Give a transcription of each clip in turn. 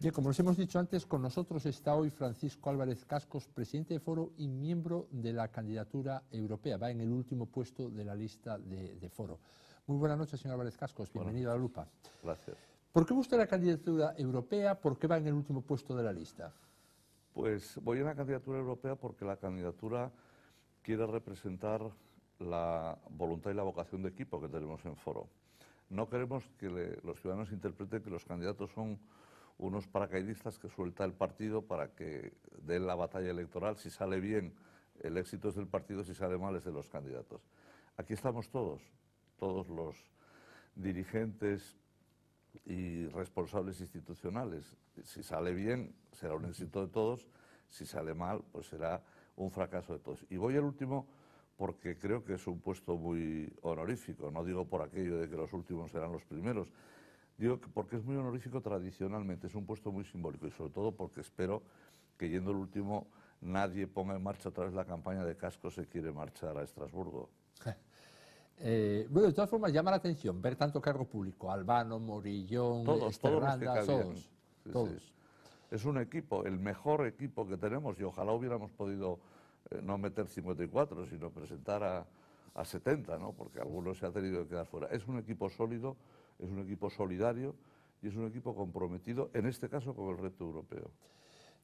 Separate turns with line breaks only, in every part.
Bien, como les hemos dicho antes, con nosotros está hoy Francisco Álvarez Cascos, presidente de Foro y miembro de la candidatura europea. Va en el último puesto de la lista de Foro. Muy buenas noches, señor Álvarez Cascos. Bienvenido a La Lupa.
Gracias.
¿Por qué busca la candidatura europea? ¿Por qué va en el último puesto de la lista?
Pues voy a la candidatura europea porque la candidatura quiere representar la voluntad y la vocación de equipo que tenemos en Foro. No queremos que los ciudadanos interpreten que los candidatos son unos paracaidistas que suelta el partido para que den la batalla electoral. Si sale bien, el éxito es del partido; si sale mal, es de los candidatos. Aquí estamos todos los dirigentes y responsables institucionales. Si sale bien, será un éxito de todos; si sale mal, pues será un fracaso de todos. Y voy al último porque creo que es un puesto muy honorífico. No digo por aquello de que los últimos serán los primeros, digo que porque es muy honorífico tradicionalmente, es un puesto muy simbólico, y sobre todo porque espero que, yendo el último, nadie ponga en marcha otra vez la campaña de Cascos se quiere marchar a Estrasburgo.
Bueno, de todas formas llama la atención ver tanto cargo público: Albano, Morillón,
Todos los que
Esterranda,
cabían.
todos.
Sí. Es un equipo, el mejor equipo que tenemos, y ojalá hubiéramos podido no meter 54, sino presentar a 70, ¿no? Porque algunos se ha tenido que quedar fuera. Es un equipo sólido, es un equipo solidario y es un equipo comprometido, en este caso, con el reto europeo.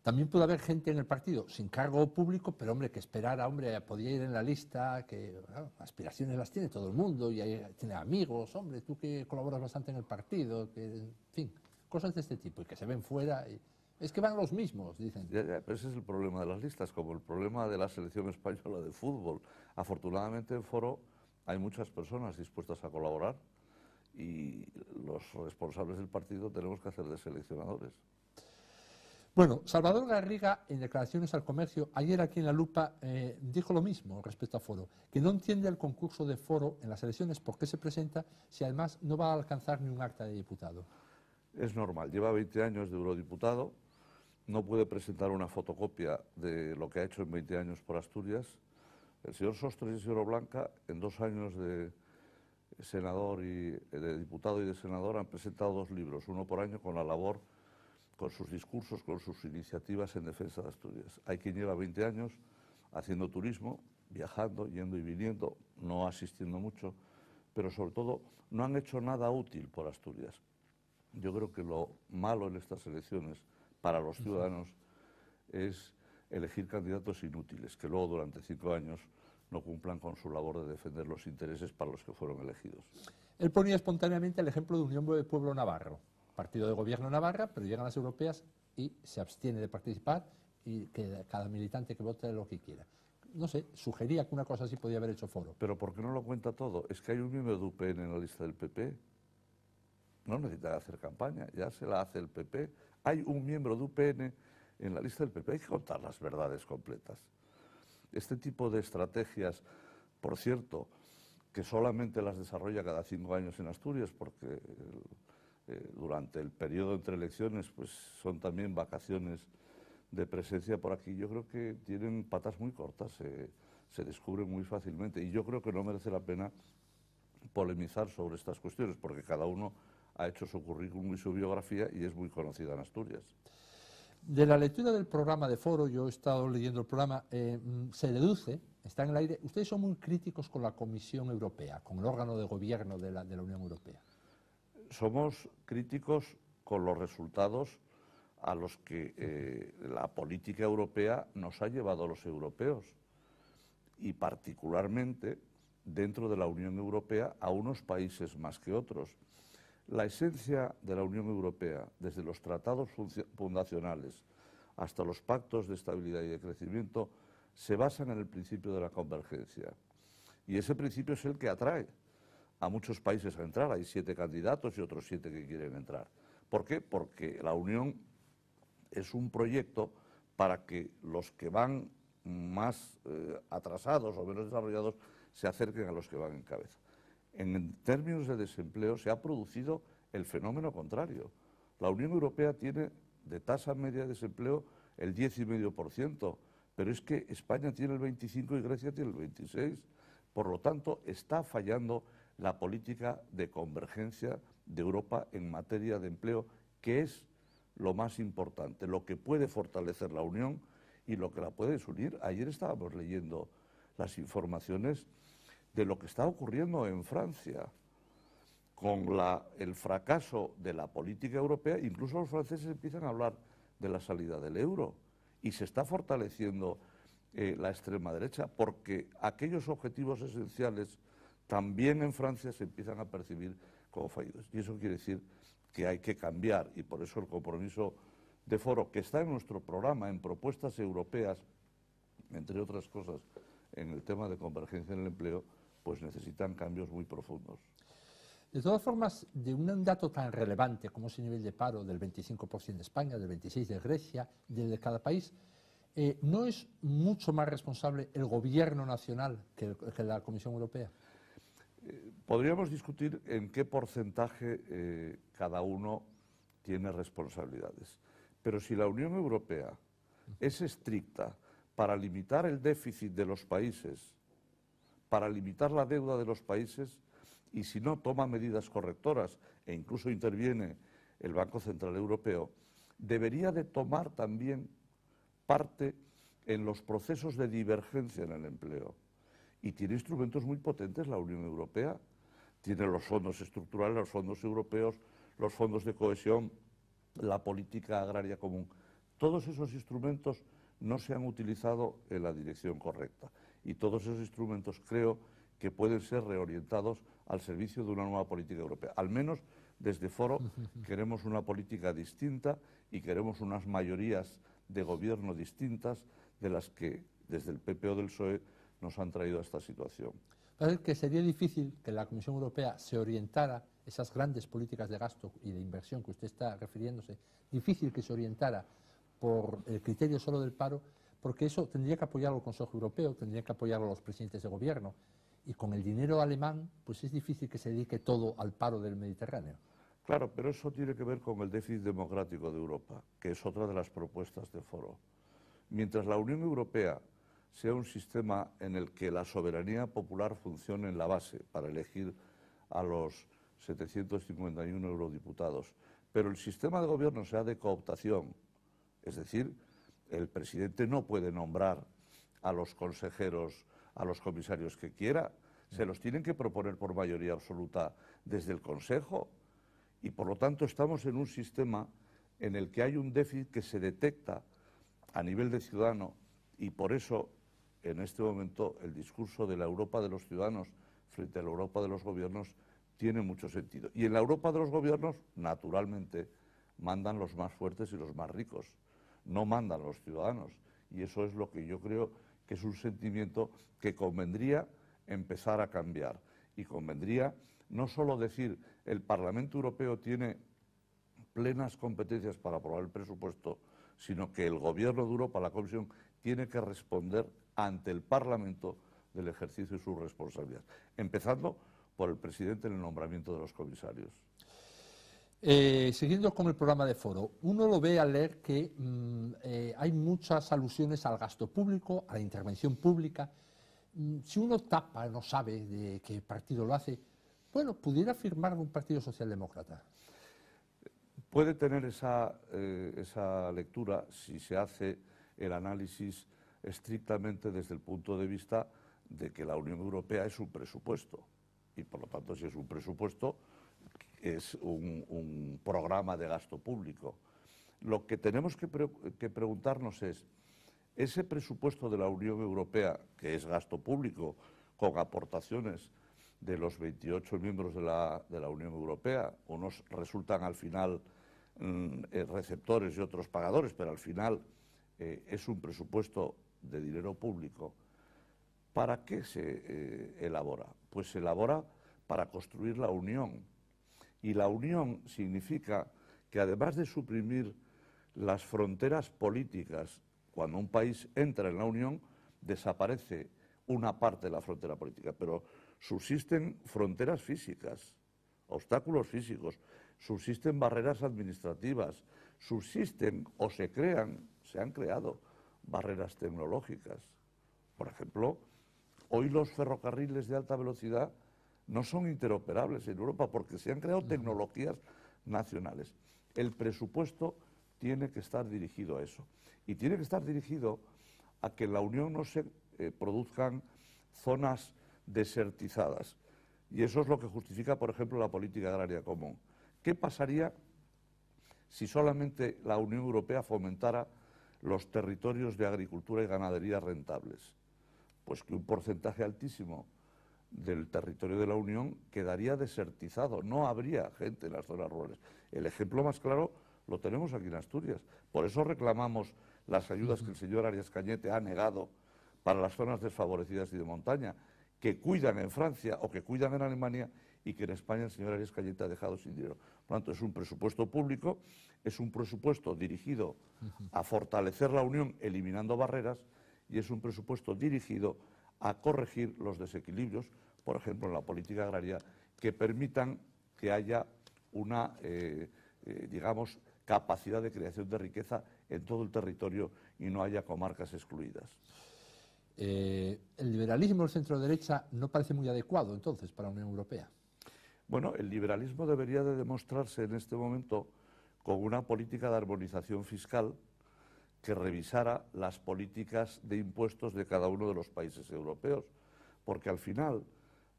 También puede haber gente en el partido sin cargo público, pero hombre, que esperara, hombre, podía ir en la lista, que bueno, aspiraciones las tiene todo el mundo, y tiene amigos, hombre, tú que colaboras bastante en el partido, que, en fin, cosas de este tipo, y que se ven fuera. Es que van los mismos, dicen.
Pero ese es el problema de las listas, como el problema de la selección española de fútbol. Afortunadamente en Foro hay muchas personas dispuestas a colaborar, y los responsables del partido tenemos que hacer de seleccionadores.
Bueno, Salvador Garriga, en declaraciones al Comercio, ayer aquí en La Lupa, dijo lo mismo respecto a Foro, que no entiende el concurso de Foro en las elecciones, por qué se presenta si además no va a alcanzar ni un acta de diputado.
Es normal, lleva 20 años de eurodiputado, no puede presentar una fotocopia de lo que ha hecho en 20 años por Asturias. El señor Sostres y el señor Blanca, en 2 años de senador y de diputado y de senador, han presentado 2 libros, uno por año, con la labor, con sus discursos, con sus iniciativas en defensa de Asturias. Hay quien lleva 20 años haciendo turismo, viajando, yendo y viniendo, no asistiendo mucho, pero sobre todo no han hecho nada útil por Asturias. Yo creo que lo malo en estas elecciones para los ciudadanos es elegir candidatos inútiles, que luego durante 5 años no cumplan con su labor de defender los intereses para los que fueron elegidos.
Él ponía espontáneamente el ejemplo de Unión del Pueblo Navarro, partido de gobierno Navarra, pero llegan las europeas y se abstiene de participar, y que cada militante que vote lo que quiera. No sé, sugería que una cosa así podía haber hecho Foro.
Pero ¿por qué no lo cuenta todo? Es que hay un miembro de UPN en la lista del PP. No necesita hacer campaña, ya se la hace el PP. Hay un miembro de UPN en la lista del PP, hay que contar las verdades completas. Este tipo de estrategias, por cierto, que solamente las desarrolla cada 5 años en Asturias, porque durante el periodo entre elecciones pues son también vacaciones de presencia por aquí, yo creo que tienen patas muy cortas, se descubren muy fácilmente, y yo creo que no merece la pena polemizar sobre estas cuestiones, porque cada uno ha hecho su currículum y su biografía y es muy conocida en Asturias.
De la lectura del programa de Foro, yo he estado leyendo el programa, se deduce, está en el aire, ustedes son muy críticos con la Comisión Europea, con el órgano de gobierno de la Unión Europea.
Somos críticos con los resultados a los que la política europea nos ha llevado a los europeos, y particularmente dentro de la Unión Europea a unos países más que otros. La esencia de la Unión Europea, desde los tratados fundacionales hasta los pactos de estabilidad y de crecimiento, se basan en el principio de la convergencia. Y ese principio es el que atrae a muchos países a entrar. Hay 7 candidatos y otros 7 que quieren entrar. ¿Por qué? Porque la Unión es un proyecto para que los que van más atrasados o menos desarrollados se acerquen a los que van en cabeza. En términos de desempleo se ha producido el fenómeno contrario. La Unión Europea tiene de tasa media de desempleo el 10,5%, pero es que España tiene el 25% y Grecia tiene el 26%. Por lo tanto, está fallando la política de convergencia de Europa en materia de empleo, que es lo más importante, lo que puede fortalecer la Unión y lo que la puede desunir. Ayer estábamos leyendo las informaciones de lo que está ocurriendo en Francia con el fracaso de la política europea. Incluso los franceses empiezan a hablar de la salida del euro y se está fortaleciendo la extrema derecha, porque aquellos objetivos esenciales también en Francia se empiezan a percibir como fallidos. Y eso quiere decir que hay que cambiar, y por eso el compromiso de Foro, que está en nuestro programa, en propuestas europeas, entre otras cosas, en el tema de convergencia en el empleo, pues necesitan cambios muy profundos.
De todas formas, de un dato tan relevante como ese nivel de paro del 25% de España, del 26% de Grecia, del de cada país, ¿no es mucho más responsable el gobierno nacional que la Comisión Europea?
Podríamos discutir en qué porcentaje cada uno tiene responsabilidades. Pero si la Unión Europea es estricta para limitar el déficit de los países, para limitar la deuda de los países, y si no toma medidas correctoras e incluso interviene el Banco Central Europeo, debería de tomar también parte en los procesos de divergencia en el empleo. Y tiene instrumentos muy potentes la Unión Europea. Tiene los fondos estructurales, los fondos europeos, los fondos de cohesión, la política agraria común. Todos esos instrumentos no se han utilizado en la dirección correcta. Y todos esos instrumentos creo que pueden ser reorientados al servicio de una nueva política europea. Al menos desde Foro queremos una política distinta y queremos unas mayorías de gobierno distintas de las que desde el PP o del PSOE nos han traído a esta situación.
Parece que sería difícil que la Comisión Europea se orientara esas grandes políticas de gasto y de inversión que usted está refiriéndose, difícil que se orientara por el criterio solo del paro, porque eso tendría que apoyarlo el Consejo Europeo, tendría que apoyarlo los presidentes de gobierno, y con el dinero alemán pues es difícil que se dedique todo al paro del Mediterráneo.
Claro, pero eso tiene que ver con el déficit democrático de Europa, que es otra de las propuestas de Foro. Mientras la Unión Europea sea un sistema en el que la soberanía popular funcione en la base para elegir a los 751 eurodiputados, pero el sistema de gobierno sea de cooptación, es decir, el presidente no puede nombrar a los consejeros, a los comisarios que quiera, se los tienen que proponer por mayoría absoluta desde el Consejo, y por lo tanto estamos en un sistema en el que hay un déficit que se detecta a nivel de ciudadano, y por eso en este momento el discurso de la Europa de los ciudadanos frente a la Europa de los gobiernos tiene mucho sentido. Y en la Europa de los gobiernos, naturalmente, mandan los más fuertes y los más ricos, no mandan los ciudadanos. Y eso es lo que yo creo que es un sentimiento que convendría empezar a cambiar. Y convendría no solo decir el Parlamento Europeo tiene plenas competencias para aprobar el presupuesto, sino que el Gobierno de Europa, la Comisión, tiene que responder ante el Parlamento del ejercicio de sus responsabilidades, empezando por el presidente en el nombramiento de los comisarios.
Siguiendo con el programa de Foro, uno lo ve al leer que hay muchas alusiones al gasto público, a la intervención pública. Si uno tapa, no sabe de qué partido lo hace, bueno, pudiera firmar un partido socialdemócrata.
Puede tener esa lectura si se hace el análisis estrictamente desde el punto de vista de que la Unión Europea es un presupuesto y por lo tanto si es un presupuesto es un programa de gasto público. Lo que tenemos que preguntarnos es, ese presupuesto de la Unión Europea, que es gasto público, con aportaciones de los 28 miembros de la Unión Europea, unos resultan al final receptores y otros pagadores, pero al final es un presupuesto de dinero público. ¿Para qué se elabora? Pues se elabora para construir la Unión. Y la Unión significa que además de suprimir las fronteras políticas, cuando un país entra en la Unión, desaparece una parte de la frontera política, pero subsisten fronteras físicas, obstáculos físicos, subsisten barreras administrativas, subsisten o se han creado barreras tecnológicas. Por ejemplo, hoy los ferrocarriles de alta velocidad no son interoperables en Europa porque se han creado tecnologías nacionales. El presupuesto tiene que estar dirigido a eso. Y tiene que estar dirigido a que en la Unión no se produzcan zonas desertizadas. Y eso es lo que justifica, por ejemplo, la política agraria común. ¿Qué pasaría si solamente la Unión Europea fomentara los territorios de agricultura y ganadería rentables? Pues que un porcentaje altísimo del territorio de la Unión quedaría desertizado, no habría gente en las zonas rurales. El ejemplo más claro lo tenemos aquí en Asturias. Por eso reclamamos las ayudas que el señor Arias Cañete ha negado para las zonas desfavorecidas y de montaña, que cuidan en Francia o que cuidan en Alemania y que en España el señor Arias Cañete ha dejado sin dinero. Por lo tanto, es un presupuesto público, es un presupuesto dirigido a fortalecer la Unión eliminando barreras y es un presupuesto dirigido a corregir los desequilibrios, por ejemplo, en la política agraria, que permitan que haya una, digamos, capacidad de creación de riqueza en todo el territorio y no haya comarcas excluidas.
El liberalismo del centro-derecha no parece muy adecuado, entonces, para la Unión Europea.
Bueno, el liberalismo debería de demostrarse en este momento con una política de armonización fiscal que revisara las políticas de impuestos de cada uno de los países europeos, porque al final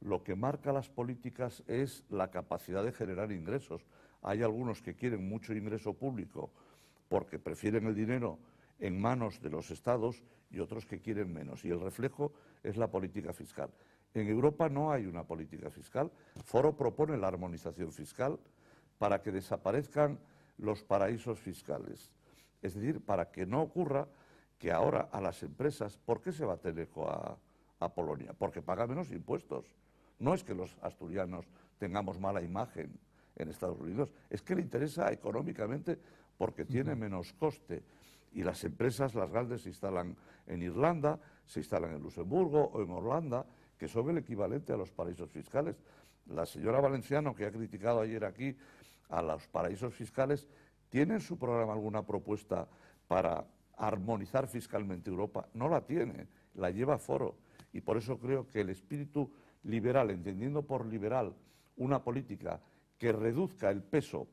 lo que marca las políticas es la capacidad de generar ingresos. Hay algunos que quieren mucho ingreso público porque prefieren el dinero en manos de los estados y otros que quieren menos. Y el reflejo es la política fiscal. En Europa no hay una política fiscal. Foro propone la armonización fiscal para que desaparezcan los paraísos fiscales. Es decir, para que no ocurra que ahora a las empresas, ¿por qué se va Teleco a Polonia? Porque paga menos impuestos. No es que los asturianos tengamos mala imagen en Estados Unidos, es que le interesa económicamente porque tiene menos coste. Y las empresas, las grandes, se instalan en Irlanda, se instalan en Luxemburgo o en Holanda, que son el equivalente a los paraísos fiscales. La señora Valenciano, que ha criticado ayer aquí a los paraísos fiscales, ¿tiene en su programa alguna propuesta para armonizar fiscalmente Europa? No la tiene, la lleva Foro. Y por eso creo que el espíritu liberal, entendiendo por liberal una política que reduzca el peso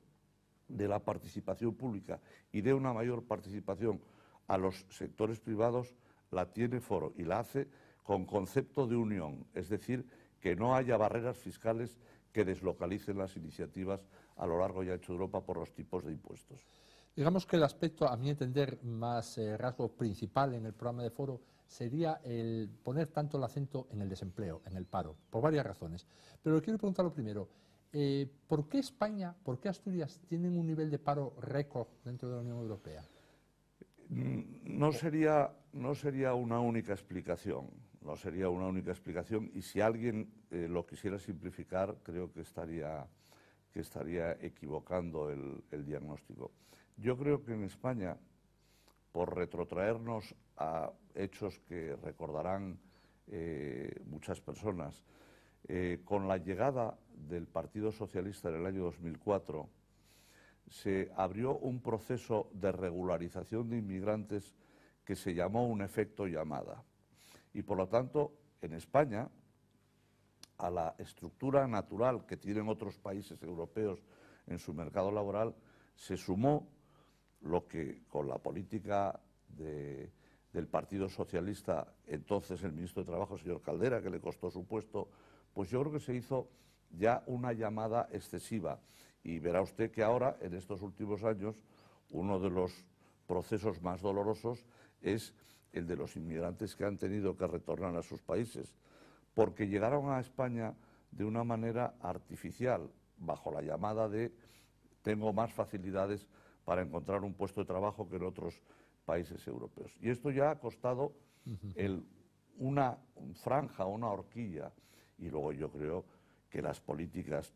de la participación pública y dé una mayor participación a los sectores privados, la tiene Foro y la hace con concepto de unión, es decir, que no haya barreras fiscales que deslocalicen las iniciativas a lo largo y ancho de Europa por los tipos de impuestos.
Digamos que el aspecto, a mi entender, más rasgo principal en el programa de Foro sería el poner tanto el acento en el desempleo, en el paro, por varias razones. Pero quiero preguntarlo primero, ¿por qué España, por qué Asturias tienen un nivel de paro récord dentro de la Unión Europea?
No sería una única explicación, y si alguien lo quisiera simplificar, creo que estaría equivocando el diagnóstico. Yo creo que en España, por retrotraernos a hechos que recordarán muchas personas, con la llegada del Partido Socialista en el año 2004, se abrió un proceso de regularización de inmigrantes que se llamó un efecto llamada. Y por lo tanto, en España, a la estructura natural que tienen otros países europeos en su mercado laboral, se sumó lo que con la política del Partido Socialista, entonces el ministro de Trabajo, señor Caldera, que le costó su puesto, pues yo creo que se hizo ya una llamada excesiva. Y verá usted que ahora, en estos últimos años, uno de los procesos más dolorosos es el de los inmigrantes que han tenido que retornar a sus países, porque llegaron a España de una manera artificial, bajo la llamada de tengo más facilidades para encontrar un puesto de trabajo que en otros países europeos. Y esto ya ha costado una franja, una horquilla. Y luego yo creo que las políticas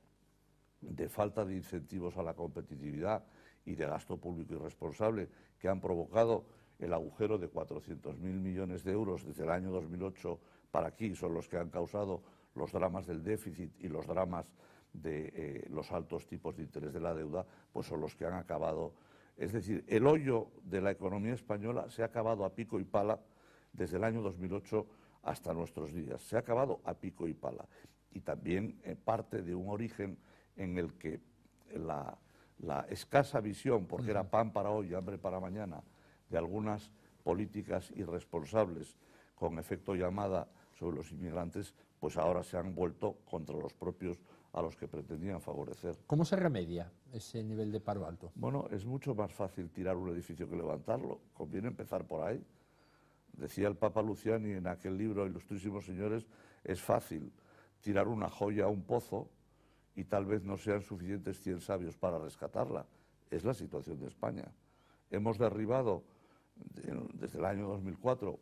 de falta de incentivos a la competitividad y de gasto público irresponsable que han provocado el agujero de 400.000 millones de euros desde el año 2008 para aquí son los que han causado los dramas del déficit y los dramas de los altos tipos de interés de la deuda, pues son los que han acabado. Es decir, el hoyo de la economía española se ha acabado a pico y pala desde el año 2008 hasta nuestros días. Se ha acabado a pico y pala. Y también parte de un origen en el que la escasa visión, porque era pan para hoy y hambre para mañana, de algunas políticas irresponsables con efecto llamada sobre los inmigrantes, pues ahora se han vuelto contra los propios a los que pretendían favorecer.
¿Cómo se remedia ese nivel de paro alto?
Bueno, es mucho más fácil tirar un edificio que levantarlo. Conviene empezar por ahí. Decía el Papa Luciani en aquel libro, Ilustrísimos Señores, es fácil tirar una joya a un pozo y tal vez no sean suficientes 100 sabios para rescatarla. Es la situación de España. Hemos derribado desde el año 2004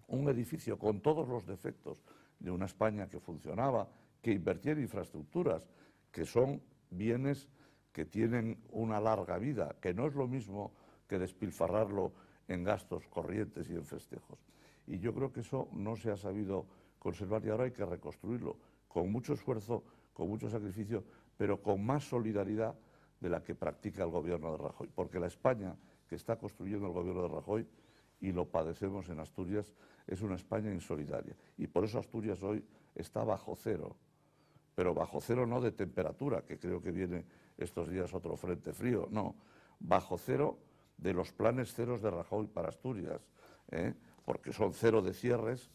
un edificio con todos los defectos de una España que funcionaba, que invertía en infraestructuras, que son bienes que tienen una larga vida, que no es lo mismo que despilfarrarlo en gastos corrientes y en festejos. Y yo creo que eso no se ha sabido conservar y ahora hay que reconstruirlo con mucho esfuerzo, con mucho sacrificio, pero con más solidaridad de la que practica el gobierno de Rajoy. Porque la España que está construyendo el gobierno de Rajoy, y lo padecemos en Asturias, es una España insolidaria. Y por eso Asturias hoy está bajo cero. Pero bajo cero no de temperatura, que creo que viene estos días otro frente frío, no. Bajo cero de los planes ceros de Rajoy para Asturias, porque son cero de cierres,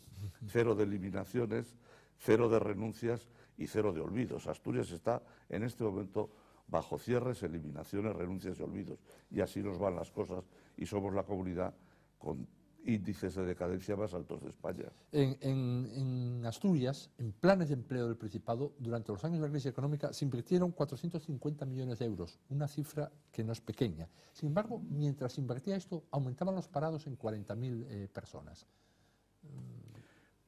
cero de eliminaciones, cero de renuncias y cero de olvidos. Asturias está en este momento bajo cierres, eliminaciones, renuncias y olvidos. Y así nos van las cosas y somos la comunidad con índices de decadencia más altos de España.
En Asturias, en planes de empleo del Principado, durante los años de la crisis económica se invirtieron 450 millones de euros, una cifra que no es pequeña. Sin embargo, mientras se invertía esto, aumentaban los parados en 40.000 personas.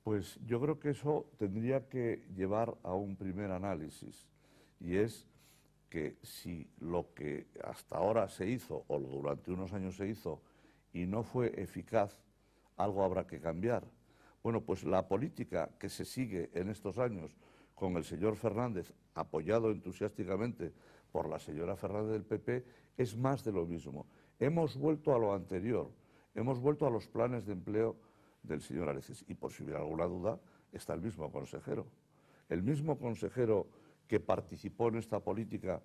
Pues yo creo que eso tendría que llevar a un primer análisis, y es que si lo que hasta ahora se hizo, o durante unos años se hizo, y no fue eficaz, algo habrá que cambiar. Bueno, pues la política que se sigue en estos años con el señor Fernández, apoyado entusiásticamente por la señora Fernández del PP, es más de lo mismo. Hemos vuelto a lo anterior, hemos vuelto a los planes de empleo del señor Areces. Y por si hubiera alguna duda, está el mismo consejero. El mismo consejero que participó en esta política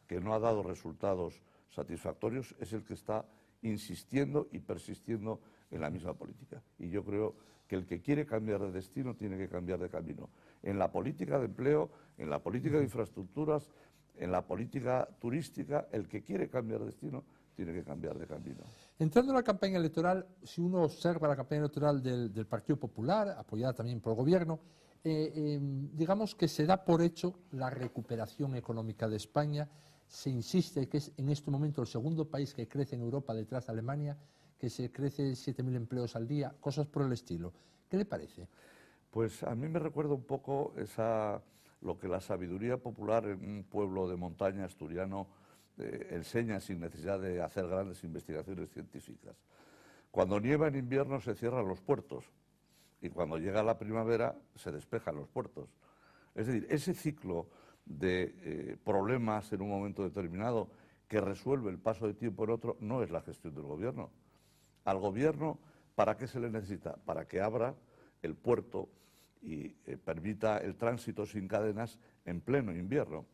que no ha dado resultados satisfactorios es el que está insistiendo y persistiendo en la misma política. Y yo creo que el que quiere cambiar de destino tiene que cambiar de camino. En la política de empleo, en la política de infraestructuras, en la política turística, el que quiere cambiar de destino tiene que cambiar de camino.
Entrando en la campaña electoral, si uno observa la campaña electoral del Partido Popular, apoyada también por el Gobierno, digamos que se da por hecho la recuperación económica de España. Se insiste que es en este momento el segundo país que crece en Europa detrás de Alemania, que se crece 7.000 empleos al día, cosas por el estilo. ¿Qué le parece?
Pues a mí me recuerda un poco lo que la sabiduría popular en un pueblo de montaña asturiano enseña sin necesidad de hacer grandes investigaciones científicas. Cuando nieva en invierno se cierran los puertos y cuando llega la primavera se despejan los puertos. Es decir, ese ciclo de problemas en un momento determinado que resuelve el paso de tiempo en otro no es la gestión del gobierno. Al gobierno, ¿para qué se le necesita? Para que abra el puerto y permita el tránsito sin cadenas en pleno invierno.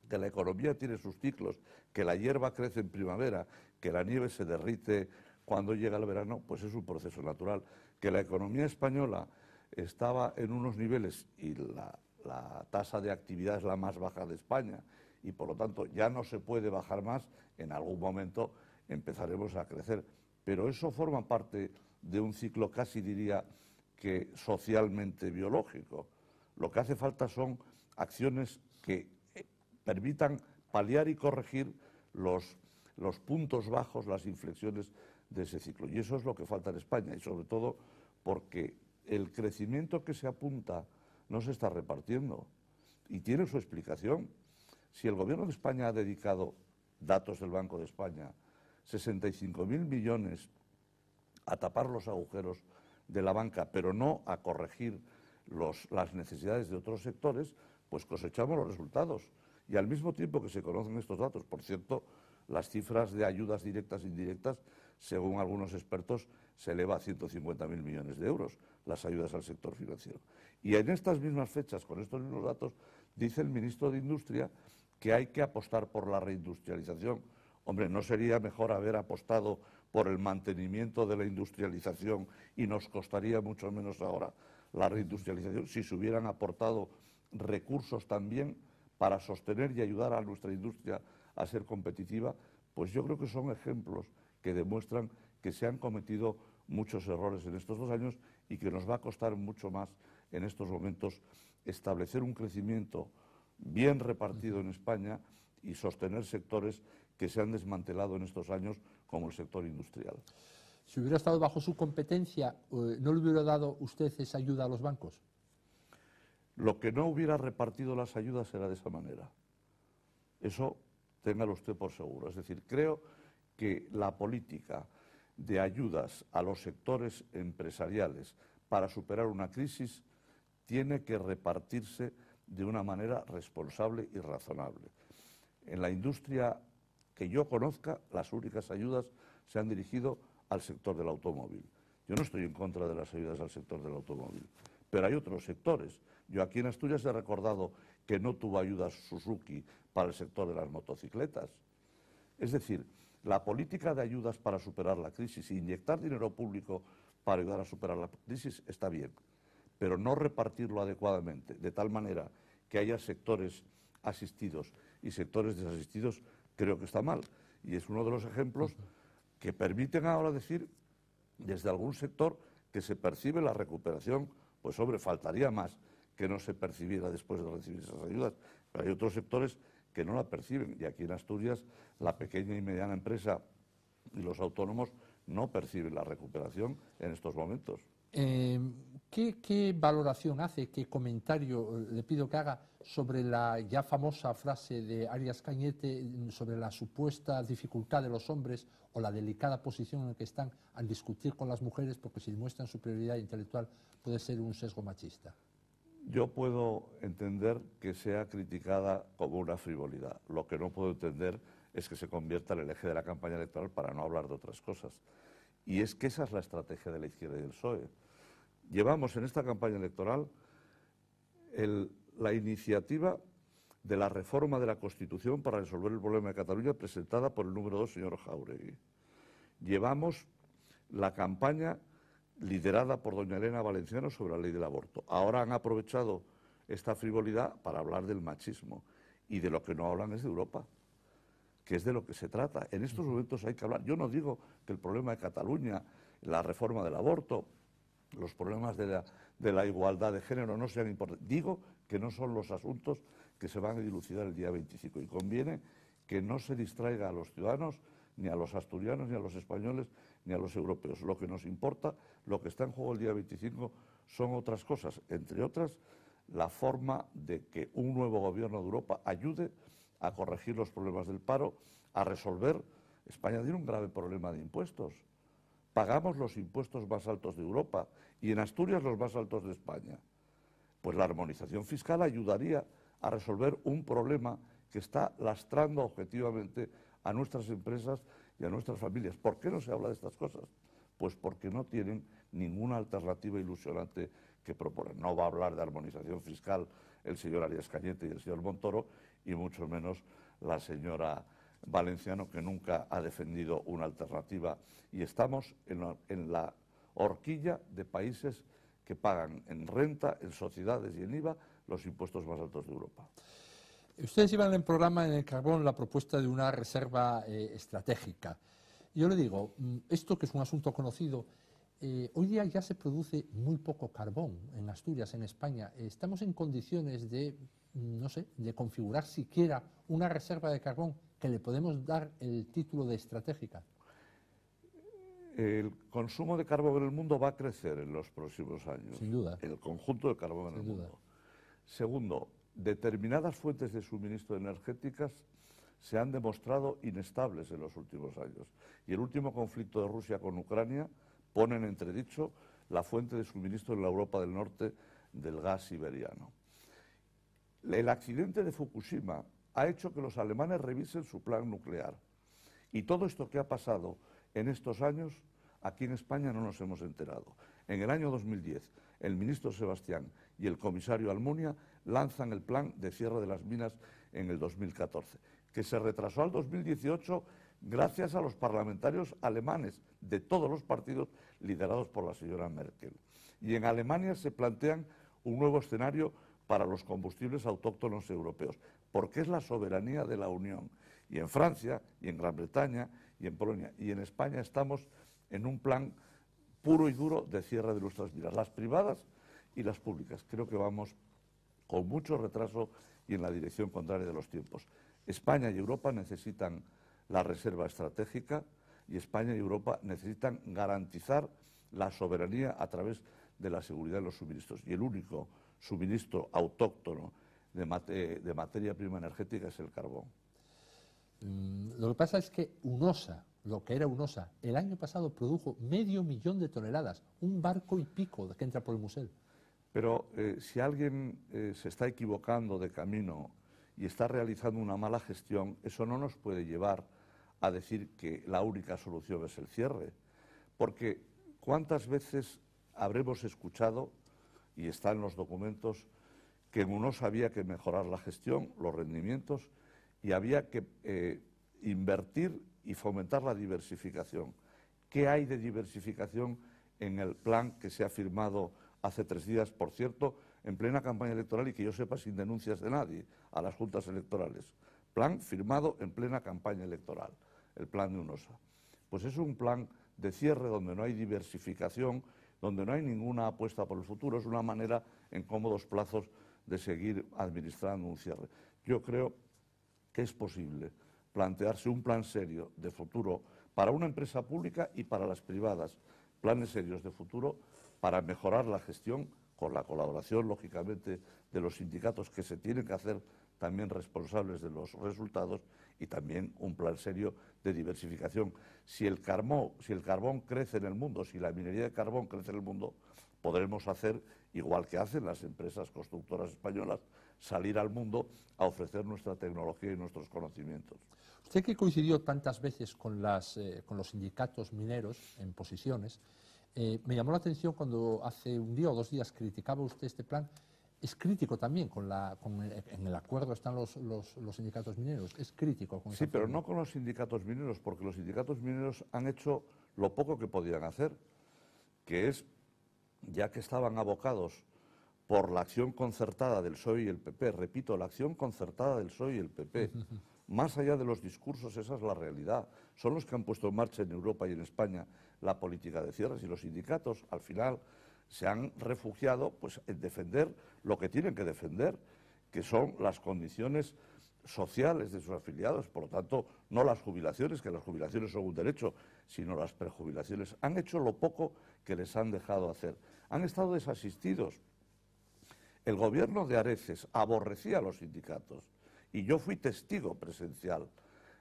Que la economía tiene sus ciclos, que la hierba crece en primavera, que la nieve se derrite cuando llega el verano, pues es un proceso natural. Que la economía española estaba en unos niveles y la tasa de actividad es la más baja de España y por lo tanto ya no se puede bajar más, en algún momento empezaremos a crecer. Pero eso forma parte de un ciclo casi diría que socialmente biológico. Lo que hace falta son acciones que permitan paliar y corregir los puntos bajos, las inflexiones de ese ciclo. Y eso es lo que falta en España y sobre todo porque el crecimiento que se apunta no se está repartiendo y tiene su explicación. Si el Gobierno de España ha dedicado, datos del Banco de España, 65.000 millones a tapar los agujeros de la banca, pero no a corregir las necesidades de otros sectores, pues cosechamos los resultados. Y al mismo tiempo que se conocen estos datos, por cierto, las cifras de ayudas directas e indirectas, según algunos expertos, se eleva a 150.000 millones de euros las ayudas al sector financiero. Y en estas mismas fechas, con estos mismos datos, dice el ministro de Industria que hay que apostar por la reindustrialización. Hombre, ¿no sería mejor haber apostado por el mantenimiento de la industrialización y nos costaría mucho menos ahora la reindustrialización si se hubieran aportado recursos también para sostener y ayudar a nuestra industria a ser competitiva? Pues yo creo que son ejemplos que demuestran que se han cometido muchos errores en estos 2 años y que nos va a costar mucho más en estos momentos establecer un crecimiento bien repartido en España y sostener sectores que se han desmantelado en estos años, como el sector industrial.
Si hubiera estado bajo su competencia, ¿no le hubiera dado usted esa ayuda a los bancos?
Lo que no hubiera repartido las ayudas era de esa manera. Eso téngalo usted por seguro. Es decir, creo que la política de ayudas a los sectores empresariales para superar una crisis tiene que repartirse de una manera responsable y razonable. En la industria que yo conozca, las únicas ayudas se han dirigido al sector del automóvil. Yo no estoy en contra de las ayudas al sector del automóvil, pero hay otros sectores. Yo aquí en Asturias he recordado que no tuvo ayudas Suzuki para el sector de las motocicletas. Es decir, la política de ayudas para superar la crisis e inyectar dinero público para ayudar a superar la crisis está bien, pero no repartirlo adecuadamente, de tal manera que haya sectores asistidos y sectores desasistidos, creo que está mal. Y es uno de los ejemplos que permiten ahora decir desde algún sector que se percibe la recuperación. Pues hombre, faltaría más que no se percibiera después de recibir esas ayudas, pero hay otros sectores que no la perciben, y aquí en Asturias la pequeña y mediana empresa y los autónomos no perciben la recuperación en estos momentos.
¿Qué valoración hace, qué comentario le pido que haga sobre la ya famosa frase de Arias Cañete sobre la supuesta dificultad de los hombres o la delicada posición en la que están al discutir con las mujeres porque si demuestran superioridad intelectual puede ser un sesgo machista?
Yo puedo entender que sea criticada como una frivolidad. Lo que no puedo entender es que se convierta en el eje de la campaña electoral para no hablar de otras cosas. Y es que esa es la estrategia de la izquierda y del PSOE. Llevamos en esta campaña electoral la iniciativa de la reforma de la Constitución para resolver el problema de Cataluña presentada por el número 2, señor Jáuregui. Llevamos la campaña liderada por doña Elena Valenciano sobre la ley del aborto. Ahora han aprovechado esta frivolidad para hablar del machismo y de lo que no hablan es de Europa, que es de lo que se trata. En estos momentos hay que hablar. Yo no digo que el problema de Cataluña, la reforma del aborto, los problemas de la igualdad de género no sean importantes. Digo que no son los asuntos que se van a dilucidar el día 25 y conviene que no se distraiga a los ciudadanos, ni a los asturianos, ni a los españoles, ni a los europeos. Lo que nos importa, lo que está en juego el día 25 son otras cosas, entre otras la forma de que un nuevo gobierno de Europa ayude a corregir los problemas del paro, a resolver. España tiene un grave problema de impuestos. Pagamos los impuestos más altos de Europa y en Asturias los más altos de España. Pues la armonización fiscal ayudaría a resolver un problema que está lastrando objetivamente a nuestras empresas y a nuestras familias. ¿Por qué no se habla de estas cosas? Pues porque no tienen ninguna alternativa ilusionante que proponer. No va a hablar de armonización fiscal el señor Arias Cañete y el señor Montoro, y mucho menos la señora Valenciano, que nunca ha defendido una alternativa. Y estamos en la horquilla de países que pagan en renta, en sociedades y en IVA los impuestos más altos de Europa.
Ustedes llevan en el programa en el carbón la propuesta de una reserva estratégica. Yo le digo, esto que es un asunto conocido, hoy día ya se produce muy poco carbón en Asturias, en España. ¿Estamos en condiciones de, no sé, de configurar siquiera una reserva de carbón que le podemos dar el título de estratégica?
El consumo de carbón en el mundo va a crecer en los próximos años.
Sin duda.
El conjunto de carbón en el mundo. Segundo, determinadas fuentes de suministro energéticas se han demostrado inestables en los últimos años. Y el último conflicto de Rusia con Ucrania pone en entredicho la fuente de suministro en la Europa del Norte del gas siberiano. El accidente de Fukushima ha hecho que los alemanes revisen su plan nuclear. Y todo esto que ha pasado en estos años, aquí en España no nos hemos enterado. En el año 2010, el ministro Sebastián y el comisario Almunia lanzan el plan de cierre de las minas en el 2014, que se retrasó al 2018 gracias a los parlamentarios alemanes de todos los partidos liderados por la señora Merkel. Y en Alemania se plantean un nuevo escenario para los combustibles autóctonos europeos, porque es la soberanía de la Unión. Y en Francia, y en Gran Bretaña, y en Polonia, y en España estamos en un plan puro y duro de cierre de nuestras minas, las privadas y las públicas. Creo que vamos con mucho retraso y en la dirección contraria de los tiempos. España y Europa necesitan la reserva estratégica y España y Europa necesitan garantizar la soberanía a través de la seguridad de los suministros. Y el único suministro autóctono de materia prima energética es el carbón.
Lo que pasa es que UNOSA, lo que era UNOSA, el año pasado produjo 500.000 de toneladas, un barco y pico que entra por el Musel.
Pero si alguien se está equivocando de camino y está realizando una mala gestión, eso no nos puede llevar a decir que la única solución es el cierre. Porque ¿cuántas veces habremos escuchado, y está en los documentos, que en UNOSA había que mejorar la gestión, los rendimientos, y había que invertir y fomentar la diversificación? ¿Qué hay de diversificación en el plan que se ha firmado hace 3 días, por cierto, en plena campaña electoral y que yo sepa sin denuncias de nadie a las juntas electorales? Plan firmado en plena campaña electoral, el plan de UNOSA. Pues es un plan de cierre donde no hay diversificación, donde no hay ninguna apuesta por el futuro, es una manera en cómodos plazos de seguir administrando un cierre. Yo creo que es posible plantearse un plan serio de futuro para una empresa pública y para las privadas, planes serios de futuro para mejorar la gestión con la colaboración, lógicamente, de los sindicatos que se tienen que hacer también responsables de los resultados y también un plan serio de diversificación. Si el carbón crece en el mundo, si la minería de carbón crece en el mundo, podremos hacer, igual que hacen las empresas constructoras españolas, salir al mundo a ofrecer nuestra tecnología y nuestros conocimientos.
Usted, que coincidió tantas veces con los sindicatos mineros en posiciones, me llamó la atención cuando hace un día o 2 días criticaba usted este plan. Es crítico también, en el acuerdo están los sindicatos mineros, es crítico con
Sí, pero no con los sindicatos mineros, porque los sindicatos mineros han hecho lo poco que podían hacer, que es, ya que estaban abocados por la acción concertada del PSOE y el PP, repito, la acción concertada del PSOE y el PP, más allá de los discursos, esa es la realidad. Son los que han puesto en marcha en Europa y en España la política de cierres, y los sindicatos, al final, se han refugiado pues, en defender lo que tienen que defender, que son las condiciones sociales de sus afiliados, por lo tanto, no las jubilaciones, que las jubilaciones son un derecho, sino las prejubilaciones. Han hecho lo poco que les han dejado hacer. Han estado desasistidos. El gobierno de Areces aborrecía a los sindicatos y yo fui testigo presencial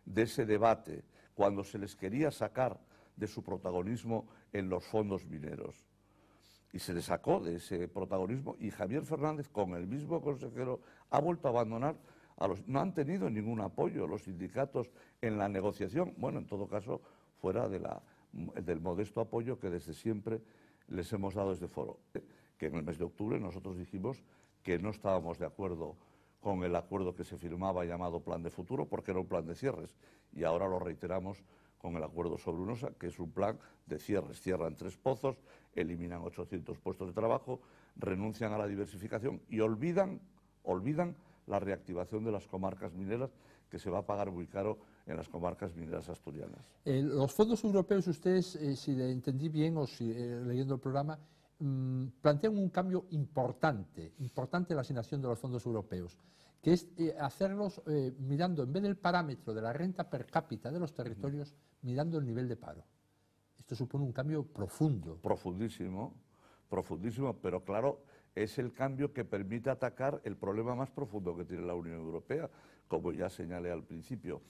de ese debate cuando se les quería sacar de su protagonismo en los fondos mineros. Y se les sacó de ese protagonismo y Javier Fernández, con el mismo consejero, ha vuelto a abandonar no han tenido ningún apoyo los sindicatos en la negociación, bueno, en todo caso, fuera del modesto apoyo que desde siempre les hemos dado desde Foro. Que en el mes de octubre nosotros dijimos que no estábamos de acuerdo con el acuerdo que se firmaba llamado Plan de Futuro, porque era un plan de cierres, y ahora lo reiteramos con el acuerdo sobre UNOSA, que es un plan de cierres. Cierran 3 pozos, eliminan 800 puestos de trabajo, renuncian a la diversificación y olvidan la reactivación de las comarcas mineras, que se va a pagar muy caro en las comarcas mineras asturianas.
Los fondos europeos, ustedes, si le entendí bien o si leyendo el programa, plantean un cambio importante en la asignación de los fondos europeos, que es hacerlos mirando, en vez del parámetro de la renta per cápita de los territorios, mirando el nivel de paro. Esto supone un cambio profundo.
Profundísimo, profundísimo, pero claro, es el cambio que permite atacar el problema más profundo que tiene la Unión Europea, como ya señalé al principio.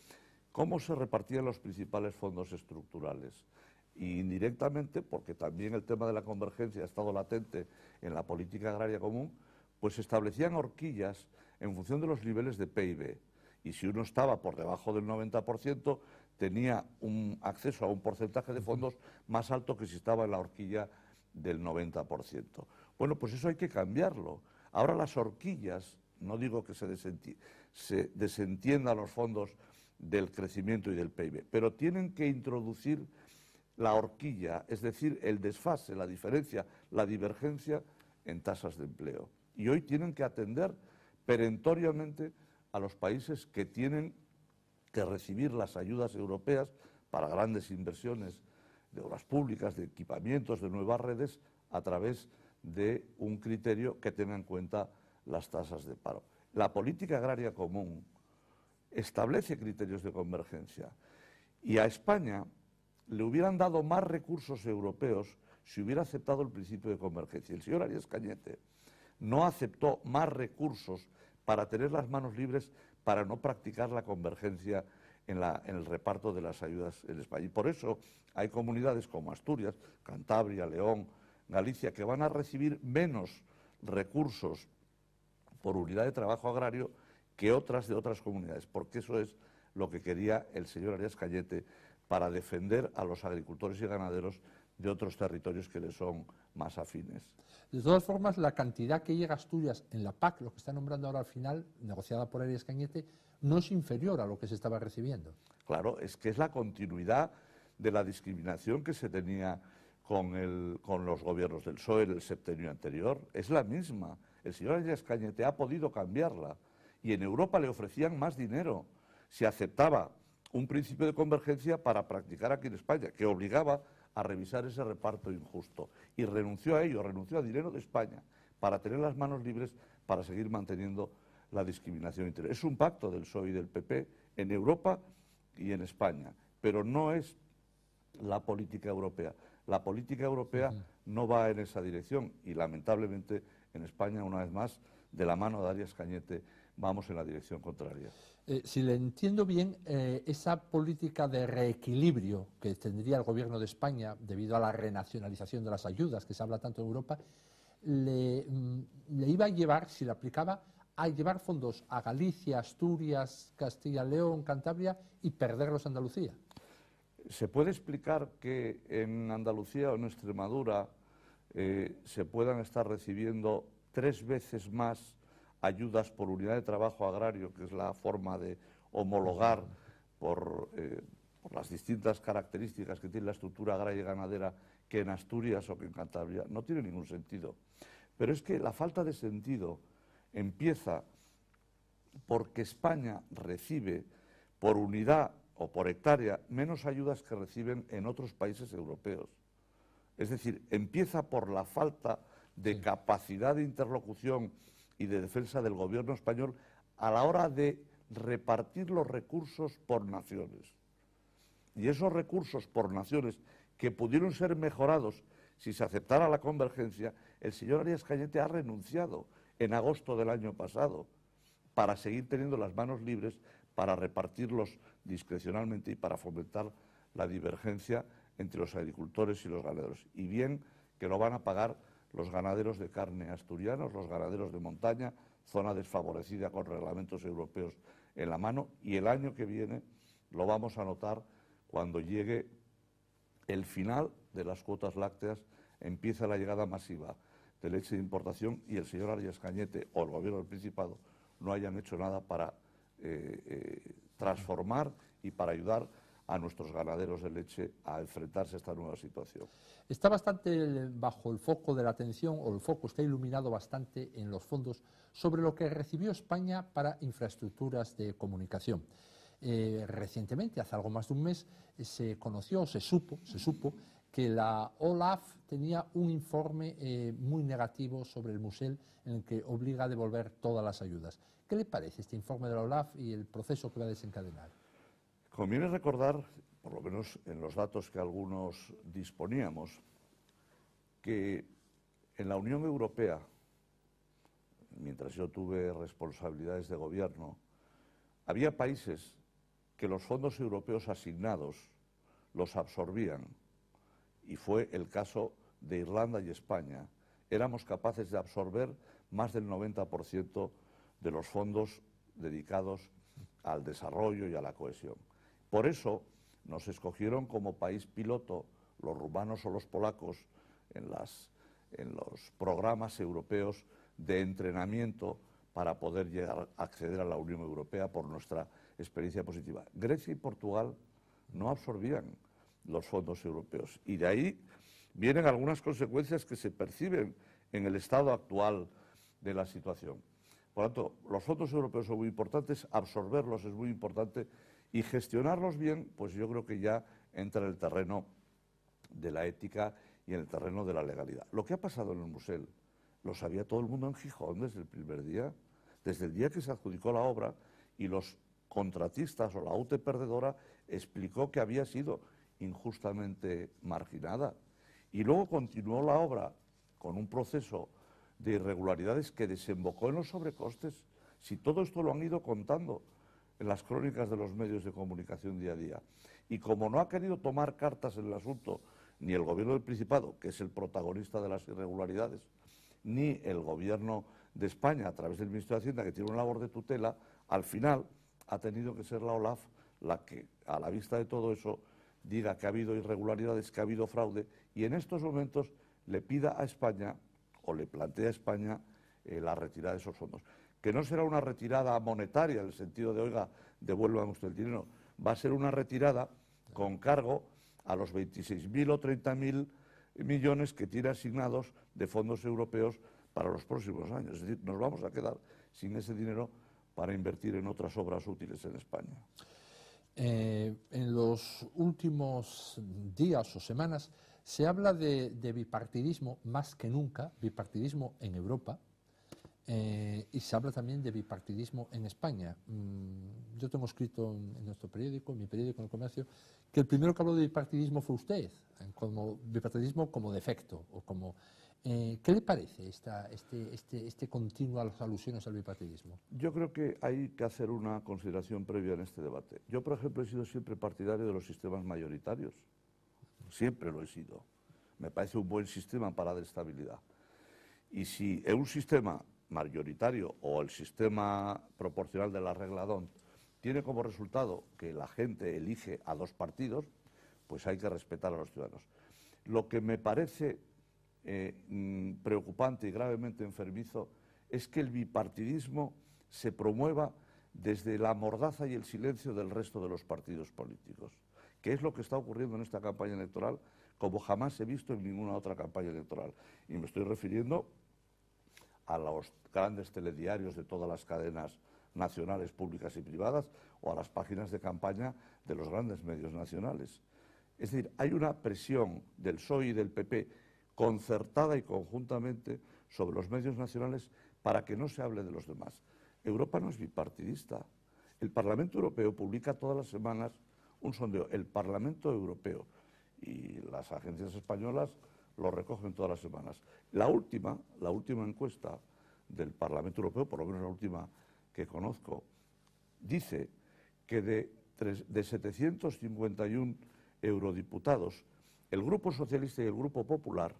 ¿Cómo se repartían los principales fondos estructurales? Y indirectamente, porque también el tema de la convergencia ha estado latente en la política agraria común, pues se establecían horquillas en función de los niveles de PIB. Y si uno estaba por debajo del 90%, tenía un acceso a un porcentaje de fondos más alto que si estaba en la horquilla del 90%. Bueno, pues eso hay que cambiarlo. Ahora las horquillas no digo que se desentiendan los fondos del crecimiento y del PIB, pero tienen que introducir la horquilla, es decir, el desfase, la diferencia, la divergencia en tasas de empleo. Y hoy tienen que atender perentoriamente a los países que tienen que recibir las ayudas europeas para grandes inversiones de obras públicas, de equipamientos, de nuevas redes, a través de un criterio que tenga en cuenta las tasas de paro. La política agraria común establece criterios de convergencia y a España le hubieran dado más recursos europeos si hubiera aceptado el principio de convergencia. El señor Arias Cañete no aceptó más recursos para tener las manos libres para no practicar la convergencia en el reparto de las ayudas en España. Y por eso hay comunidades como Asturias, Cantabria, León, Galicia, que van a recibir menos recursos por unidad de trabajo agrario que otras de otras comunidades, porque eso es lo que quería el señor Arias Cañete para defender a los agricultores y ganaderos de otros territorios que le son más afines.
De todas formas, la cantidad que llega a Asturias en la PAC, lo que está nombrando ahora al final, negociada por Arias Cañete, no es inferior a lo que se estaba recibiendo.
Claro, es que es la continuidad de la discriminación que se tenía con los gobiernos del PSOE en el septenio anterior. Es la misma. El señor Arias Cañete ha podido cambiarla y en Europa le ofrecían más dinero si aceptaba un principio de convergencia para practicar aquí en España, que obligaba a revisar ese reparto injusto. Y renunció a ello, renunció a dinero de España para tener las manos libres para seguir manteniendo la discriminación interior. Es un pacto del PSOE y del PP en Europa y en España, pero no es la política europea. La política europea no va en esa dirección y lamentablemente en España, una vez más, de la mano de Arias Cañete, vamos en la dirección contraria.
Si le entiendo bien, esa política de reequilibrio que tendría el gobierno de España debido a la renacionalización de las ayudas que se habla tanto en Europa, le iba a llevar, si le aplicaba, a llevar fondos a Galicia, Asturias, Castilla y León, Cantabria y perderlos en Andalucía.
¿Se puede explicar que en Andalucía o en Extremadura se puedan estar recibiendo 3 veces más ayudas por unidad de trabajo agrario, que es la forma de homologar por las distintas características que tiene la estructura agraria y ganadera, que en Asturias o que en Cantabria? No tiene ningún sentido. Pero es que la falta de sentido empieza porque España recibe por unidad o por hectárea menos ayudas que reciben en otros países europeos. Es decir, empieza por la falta de capacidad de interlocución y de defensa del gobierno español a la hora de repartir los recursos por naciones. Y esos recursos por naciones que pudieron ser mejorados si se aceptara la convergencia, el señor Arias Cañete ha renunciado en agosto del año pasado para seguir teniendo las manos libres para repartirlos discrecionalmente y para fomentar la divergencia entre los agricultores y los ganaderos. Y bien que lo van a pagar los ganaderos de carne asturianos, los ganaderos de montaña, zona desfavorecida con reglamentos europeos en la mano, y el año que viene lo vamos a notar cuando llegue el final de las cuotas lácteas, empieza la llegada masiva de leche de importación y el señor Arias Cañete o el gobierno del Principado no hayan hecho nada para transformar y para ayudar a nuestros ganaderos de leche a enfrentarse a esta nueva situación.
Está bastante bajo el foco de la atención, o el foco está iluminado bastante en los fondos sobre lo que recibió España para infraestructuras de comunicación. Recientemente, hace algo más de un mes, se supo que la OLAF tenía un informe muy negativo sobre el Musel en el que obliga a devolver todas las ayudas. ¿Qué le parece este informe de la OLAF y el proceso que va a desencadenar?
Conviene recordar, por lo menos en los datos que algunos disponíamos, que en la Unión Europea, mientras yo tuve responsabilidades de gobierno, había países que los fondos europeos asignados los absorbían, y fue el caso de Irlanda y España. Éramos capaces de absorber más del 90% de los fondos dedicados al desarrollo y a la cohesión. Por eso nos escogieron como país piloto los rumanos o los polacos en los programas europeos de entrenamiento para poder llegar a acceder a la Unión Europea por nuestra experiencia positiva. Grecia y Portugal no absorbían los fondos europeos y de ahí vienen algunas consecuencias que se perciben en el estado actual de la situación. Por lo tanto, los fondos europeos son muy importantes, absorberlos es muy importante y gestionarlos bien, pues yo creo que ya entra en el terreno de la ética y en el terreno de la legalidad. Lo que ha pasado en el Musel lo sabía todo el mundo en Gijón desde el primer día, desde el día que se adjudicó la obra y los contratistas o la UTE perdedora explicó que había sido injustamente marginada. Y luego continuó la obra con un proceso de irregularidades que desembocó en los sobrecostes. Si todo esto lo han ido contando en las crónicas de los medios de comunicación día a día. Y como no ha querido tomar cartas en el asunto ni el gobierno del Principado, que es el protagonista de las irregularidades, ni el gobierno de España a través del Ministerio de Hacienda, que tiene una labor de tutela, al final ha tenido que ser la OLAF la que, a la vista de todo eso, diga que ha habido irregularidades, que ha habido fraude, y en estos momentos le pida a España, o le plantea a España, la retirada de esos fondos. Que no será una retirada monetaria, en el sentido de, oiga, devuelvan usted el dinero, va a ser una retirada con cargo a los 26.000 o 30.000 millones que tiene asignados de fondos europeos para los próximos años. Es decir, nos vamos a quedar sin ese dinero para invertir en otras obras útiles en España.
En los últimos días o semanas se habla de bipartidismo más que nunca, bipartidismo en Europa, y se habla también de bipartidismo en España. Yo tengo escrito en nuestro periódico, en mi periódico, en El Comercio, que el primero que habló de bipartidismo fue usted, como bipartidismo como defecto, o como... ¿Qué le parece este continuas alusiones al bipartidismo?
Yo creo que hay que hacer una consideración previa en este debate. Yo, por ejemplo, he sido siempre partidario de los sistemas mayoritarios. Siempre lo he sido. Me parece un buen sistema para dar estabilidad. Y si es un sistema mayoritario o el sistema proporcional de la regla D'Hondt tiene como resultado que la gente elige a dos partidos, pues hay que respetar a los ciudadanos. Lo que me parece preocupante y gravemente enfermizo es que el bipartidismo se promueva desde la mordaza y el silencio del resto de los partidos políticos, que es lo que está ocurriendo en esta campaña electoral como jamás he visto en ninguna otra campaña electoral. Y me estoy refiriendo a los grandes telediarios de todas las cadenas nacionales, públicas y privadas, o a las páginas de campaña de los grandes medios nacionales. Es decir, hay una presión del PSOE y del PP concertada y conjuntamente sobre los medios nacionales para que no se hable de los demás. Europa no es bipartidista. El Parlamento Europeo publica todas las semanas un sondeo. El Parlamento Europeo y las agencias españolas lo recogen todas las semanas. La última encuesta del Parlamento Europeo, por lo menos la última que conozco, dice que de 751 eurodiputados, el Grupo Socialista y el Grupo Popular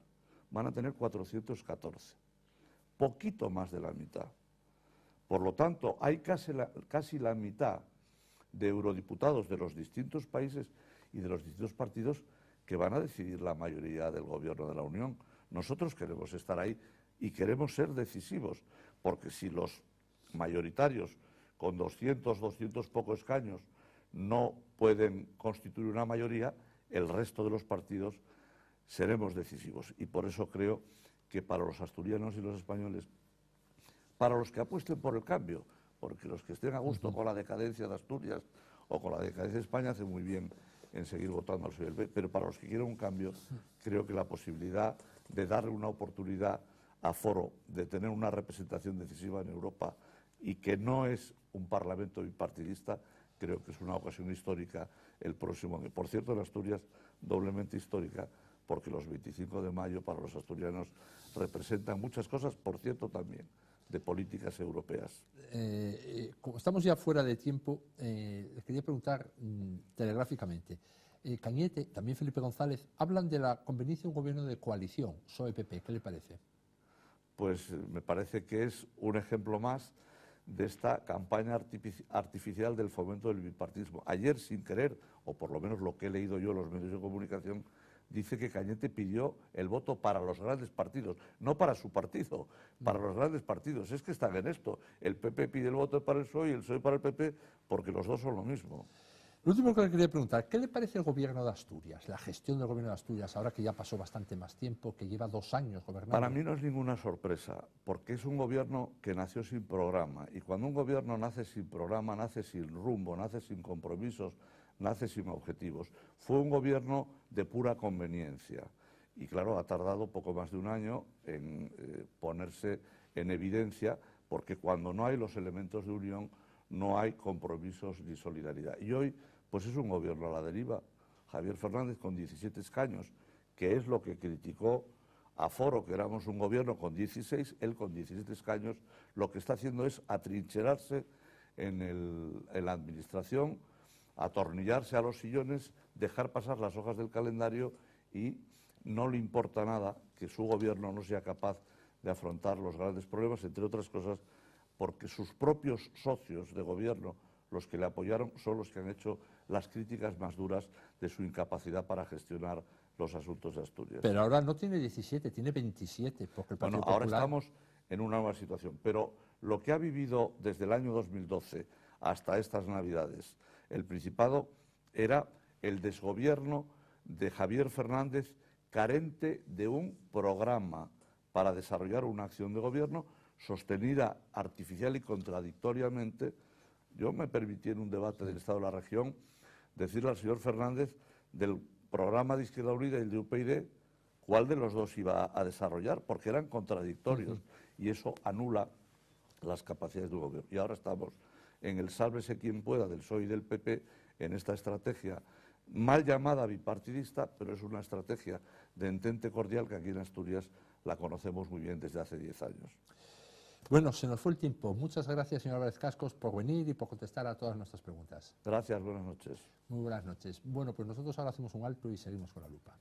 van a tener 414, poquito más de la mitad. Por lo tanto, hay casi la mitad de eurodiputados de los distintos países y de los distintos partidos que van a decidir la mayoría del gobierno de la Unión. Nosotros queremos estar ahí y queremos ser decisivos, porque si los mayoritarios con 200 pocos escaños no pueden constituir una mayoría, el resto de los partidos seremos decisivos. Y por eso creo que para los asturianos y los españoles, para los que apuesten por el cambio, porque los que estén a gusto con la decadencia de Asturias o con la decadencia de España hacen muy bien en seguir votando al PSOE, pero para los que quieran un cambio, creo que la posibilidad de darle una oportunidad a Foro, de tener una representación decisiva en Europa y que no es un parlamento bipartidista, creo que es una ocasión histórica el próximo año. Por cierto, en Asturias, doblemente histórica, porque los 25 de mayo para los asturianos representan muchas cosas, por cierto, también de políticas europeas.
Como estamos ya fuera de tiempo, les quería preguntar telegráficamente. Cañete, también Felipe González, hablan de la conveniencia de un gobierno de coalición, PSOE-PP. ¿Qué le parece?
Pues me parece que es un ejemplo más de esta campaña artificial del fomento del bipartidismo. Ayer, sin querer, o por lo menos lo que he leído yo en los medios de comunicación, dice que Cañete pidió el voto para los grandes partidos, no para su partido, para los grandes partidos. Es que están en esto. El PP pide el voto para el PSOE y el PSOE para el PP, porque los dos son lo mismo.
Lo último que le quería preguntar, ¿qué le parece el gobierno de Asturias, la gestión del gobierno de Asturias, ahora que ya pasó bastante más tiempo, que lleva 2 años gobernando?
Para mí no es ninguna sorpresa, porque es un gobierno que nació sin programa. Y cuando un gobierno nace sin programa, nace sin rumbo, nace sin compromisos, nace sin objetivos. Fue un gobierno de pura conveniencia. Y claro, ha tardado poco más de un año en ponerse en evidencia, porque cuando no hay los elementos de unión, no hay compromisos ni solidaridad. Y hoy, pues es un gobierno a la deriva. Javier Fernández con 17 escaños, que es lo que criticó a Foro, que éramos un gobierno con 16, él con 17 escaños, lo que está haciendo es atrincherarse en la administración, atornillarse a los sillones, dejar pasar las hojas del calendario y no le importa nada que su gobierno no sea capaz de afrontar los grandes problemas, entre otras cosas, porque sus propios socios de gobierno, los que le apoyaron, son los que han hecho las críticas más duras de su incapacidad para gestionar los asuntos de Asturias.
Pero ahora no tiene 17, tiene 27, porque el Partido
Bueno, ahora
Popular...
estamos en una nueva situación, pero lo que ha vivido desde el año 2012 hasta estas Navidades el Principado era el desgobierno de Javier Fernández, carente de un programa para desarrollar una acción de gobierno sostenida artificial y contradictoriamente. Yo me permití en un debate del Estado de la Región decirle al señor Fernández del programa de Izquierda Unida y el de UPyD cuál de los dos iba a desarrollar, porque eran contradictorios y eso anula las capacidades de un gobierno. Y ahora estamos en el sálvese quien pueda del PSOE y del PP, en esta estrategia mal llamada bipartidista, pero es una estrategia de entente cordial que aquí en Asturias la conocemos muy bien desde hace 10 años.
Bueno, se nos fue el tiempo. Muchas gracias, señor Álvarez Cascos, por venir y por contestar a todas nuestras preguntas.
Gracias, buenas noches.
Muy buenas noches. Bueno, pues nosotros ahora hacemos un alto y seguimos con la lupa.